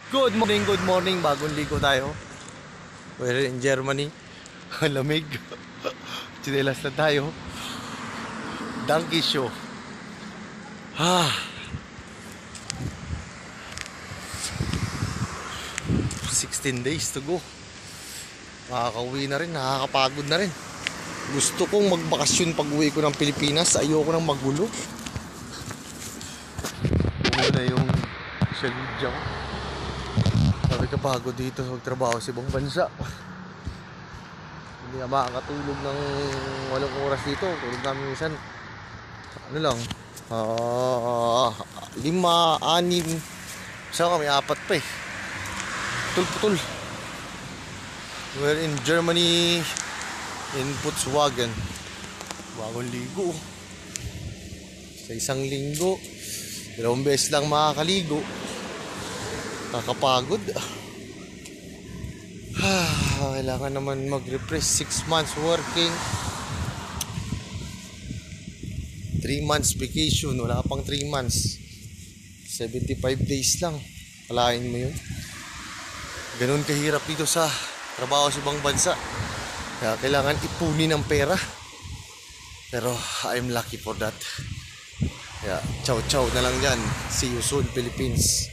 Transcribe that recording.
Good morning. Bagong ligo tayo. We're in Germany. Ang lamig. Chinelas na tayo. Donkey show. 16 days to go. Makakauwi na rin. Nakakapagod na rin. Gusto kong magbakasyon pag uwi ko ng Pilipinas. Ayoko nang magulo. Uwi na yung social media ko. Sabi kapagod dito sa magtrabaho sa ibang bansa. Hindi na makakatulog ng 8 oras dito. Tulog namin minsan ano lang 5, 6. Saka kami 4 pa eh. Putol. We're in Germany, in Putzwagen. Bagong ligo. Sa isang linggo 2 beses lang makakaligo. Kakapagod. Kailangan naman mag-refresh. 6 months working, 3 months vacation. Wala pang 3 months, 75 days lang. Kalain mo yun. Ganun kahirap dito sa trabaho sa ibang bansa. Kaya kailangan ipunin ng pera. Pero I'm lucky for that. Kaya ciao na lang dyan. See you soon, Philippines.